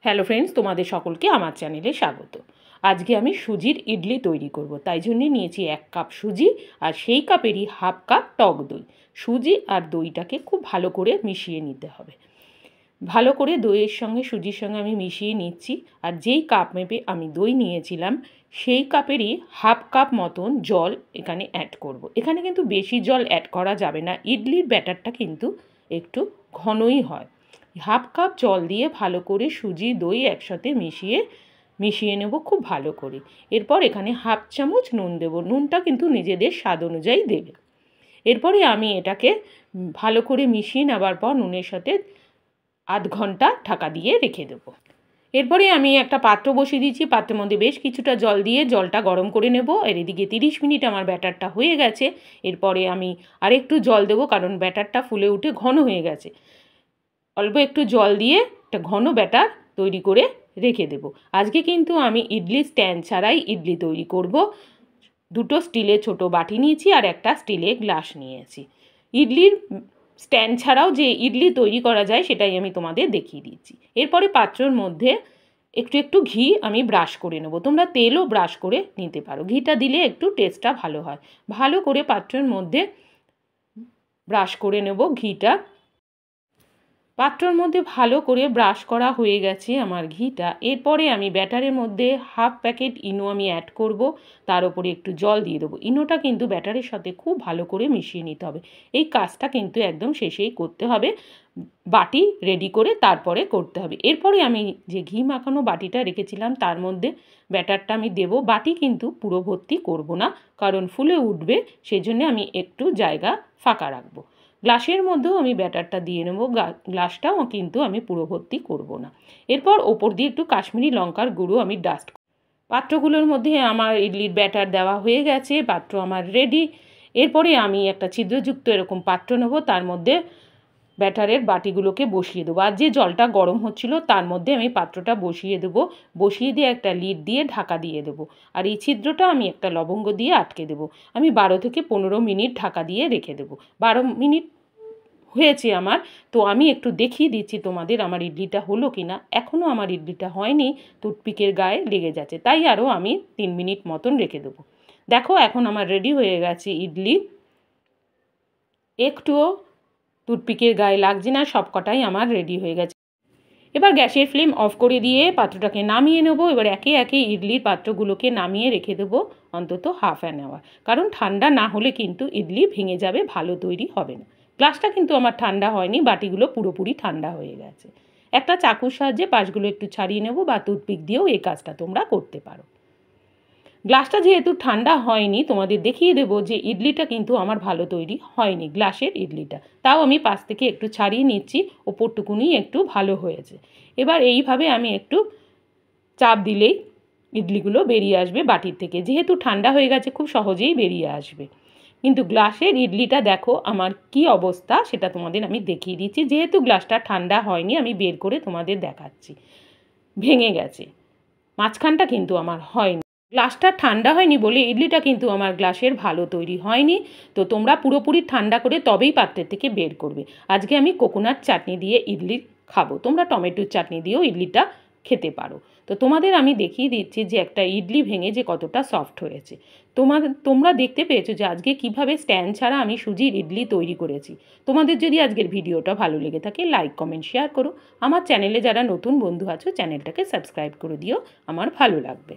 Hello friends, তোমাদের সকলকে আমার চ্যানেলে স্বাগত। আজকে আমি সুজির ইডলি তৈরি করব, তাই জন্যে নিয়েছি 1 কাপ সুজি আর সেই কাপেরই হাফ কাপ টক দই। সুজি আর দইটাকে খুব ভালো করে মিশিয়ে নিতে হবে। ভালো করে দইয়ের সঙ্গে সুজির সঙ্গে আমি মিশিয়ে নিচ্ছি। আর যেই কাপ মেপে আমি দই নিয়েছিলাম সেই কাপেরই হাফ কাপ মতন জল এখানে অ্যাড করব। এখানে কিন্তু বেশি জল অ্যাড করা যাবে না, ইডলির ব্যাটারটা কিন্তু একটু ঘনই হয়। হাফ কাপ জল দিয়ে ভালো করে সুজি দই একসাথে মিশিয়ে নেব খুব ভালো করে। এরপর এখানে হাফ চামচ নুন দেব, নুনটা কিন্তু নিজেদের স্বাদ অনুযায়ী দেবে। এরপরে আমি এটাকে ভালো করে মিশিয়ে নেবার পর নুনের সাথে আধ ঘন্টা ঢাকা দিয়ে রেখে দেবো। এরপরে আমি একটা পাত্র বসিয়ে দিয়েছি, পাত্রের মধ্যে বেশ কিছুটা জল দিয়ে জলটা গরম করে নেব। আর এদিকে 30 মিনিট আমার ব্যাটারটা হয়ে গেছে। এরপরে আমি আরেকটু জল দেবো, কারণ ব্যাটারটা ফুলে উঠে ঘন হয়ে গেছে। অল্প একটু জল দিয়ে একটা ঘন ব্যাটার তৈরি করে রেখে দেব। আজকে কিন্তু আমি ইডলি স্ট্যান্ড ছাড়াই ইডলি তৈরি করব। 2টো স্টিলের ছোট বাটি নিয়েছি আর একটা স্টিলের গ্লাস নিয়েছি। ইডলির স্ট্যান্ড ছাড়াও যে ইডলি তৈরি করা যায় সেটাই আমি তোমাদের দেখিয়ে দিচ্ছি। এরপরে পাত্রের মধ্যে একটু একটু ঘি আমি ব্রাশ করে নেব। তোমরা তেলও ব্রাশ করে নিতে পারো, ঘিটা দিলে একটু টেস্টটা ভালো হয়। ভালো করে পাত্রের মধ্যে ব্রাশ করে নেব ঘিটা। পাত্রর মধ্যে ভালো করে ব্রাশ করা হয়ে গেছে আমার ঘিটা। এরপরে আমি ব্যাটারের মধ্যে হাফ প্যাকেট ইনো আমি অ্যাড করব, তার উপরে একটু জল দিয়ে দেবো। ইনোটা কিন্তু ব্যাটারের সাথে খুব ভালো করে মিশিয়ে নিতে হবে। এই কাজটা কিন্তু একদম শেষেই করতে হবে, বাটি রেডি করে তারপরে করতে হবে। এরপরে আমি যে ঘি মাখানো বাটিটা রেখেছিলাম তার মধ্যে ব্যাটারটা আমি দেব। বাটি কিন্তু পুরো ভর্তি করব না, কারণ ফুলে উঠবে, সেজন্য আমি একটু জায়গা ফাঁকা রাখবো। গ্লাসের মধ্যেও আমি ব্যাটারটা দিয়ে নেব, গ্লাসটাও কিন্তু আমি পুরো ভর্তি করব না। এরপর ওপর দিয়ে একটু কাশ্মীরি লঙ্কার গুঁড়ো আমি ডাস্ট। পাত্রগুলোর মধ্যে আমার ইডলির ব্যাটার দেওয়া হয়ে গেছে, পাত্র আমার রেডি। এরপরে আমি একটা ছিদ্রযুক্ত এরকম পাত্র নেব, তার মধ্যে ব্যাটারের বাটিগুলোকে বসিয়ে দেবো। আর যে জলটা গরম হচ্ছিল তার মধ্যে আমি পাত্রটা বসিয়ে দেবো। বসিয়ে দিয়ে একটা লিড দিয়ে ঢাকা দিয়ে দেবো। আর এই ছিদ্রটা আমি একটা লবঙ্গ দিয়ে আটকে দেবো। আমি 12 থেকে 15 মিনিট ঢাকা দিয়ে রেখে দেবো। 12 মিনিট হয়েছে আমার, তো আমি একটু দেখিয়ে দিচ্ছি তোমাদের আমার ইডলিটা হলো কি না। এখনও আমার ইডলিটা হয়নি, টুথপিকের গায়ে লেগে যাচ্ছে, তাই আরও আমি 3 মিনিট মতন রেখে দেবো। দেখো এখন আমার রেডি হয়ে গেছে ইডলি, একটুও টুথপিকের গায়ে লাগছে না, সব কটাই আমার রেডি হয়ে গেছে। এবার গ্যাসের ফ্লেম অফ করে দিয়ে পাত্রটাকে নামিয়ে নেব। এবার একে একে ইডলির পাত্রগুলোকে নামিয়ে রেখে দেবো অন্তত হাফ অ্যান আওয়ার, কারণ ঠান্ডা না হলে কিন্তু ইডলি ভেঙে যাবে, ভালো তৈরি হবে না। গ্লাসটা কিন্তু আমার ঠান্ডা হয়নি, বাটিগুলো পুরোপুরি ঠান্ডা হয়ে গেছে। একটা চাকুর সাহায্যে পাশগুলো একটু ছাড়িয়ে নেব, বা টুথপিক দিয়েও এই কাজটা তোমরা করতে পারো। গ্লাসটা যেহেতু ঠান্ডা হয়নি, তোমাদের দেখিয়ে দেবো যে ইডলিটা কিন্তু আমার ভালো তৈরি হয়নি, গ্লাসের ইডলিটা। তাও আমি পাশ থেকে একটু ছাড়িয়ে নিচ্ছি, ওপরটুকুনি একটু ভালো হয়েছে। এবার এইভাবে আমি একটু চাপ দিলেই ইডলিগুলো বেরিয়ে আসবে বাটির থেকে। যেহেতু ঠান্ডা হয়ে গেছে খুব সহজেই বেরিয়ে আসবে। কিন্তু গ্লাসের ইডলিটা দেখো আমার কি অবস্থা, সেটা তোমাদের আমি দেখিয়ে দিচ্ছি। যেহেতু গ্লাসটা ঠান্ডা হয়নি, আমি বের করে তোমাদের দেখাচ্ছি। ভেঙে গেছে, মাঝখানটা কিন্তু আমার হয়নি। গ্লাসটা ঠান্ডা হয়নি বলে ইডলিটা কিন্তু আমার গ্লাসের ভালো তৈরি হয়নি। তো তোমরা পুরোপুরি ঠান্ডা করে তবেই পাত্রের থেকে বের করবে। আজকে আমি কোকোনাট চাটনি দিয়ে ইডলি খাবো, তোমরা টমেটোর চাটনি দিয়েও ইডলিটা খেতে পারো। তো তোমাদের আমি দেখিয়ে দিচ্ছি যে একটা ইডলি ভেঙে যে কতটা সফট হয়েছে। তোমরা দেখতে পেয়েছো যে আজকে কিভাবে স্ট্যান্ড ছাড়া আমি সুজির ইডলি তৈরি করেছি। তোমাদের যদি আজকের ভিডিওটা ভালো লেগে থাকে লাইক কমেন্ট শেয়ার করো। আমার চ্যানেলে যারা নতুন বন্ধু আছো চ্যানেলটাকে সাবস্ক্রাইব করে দিও, আমার ভালো লাগবে।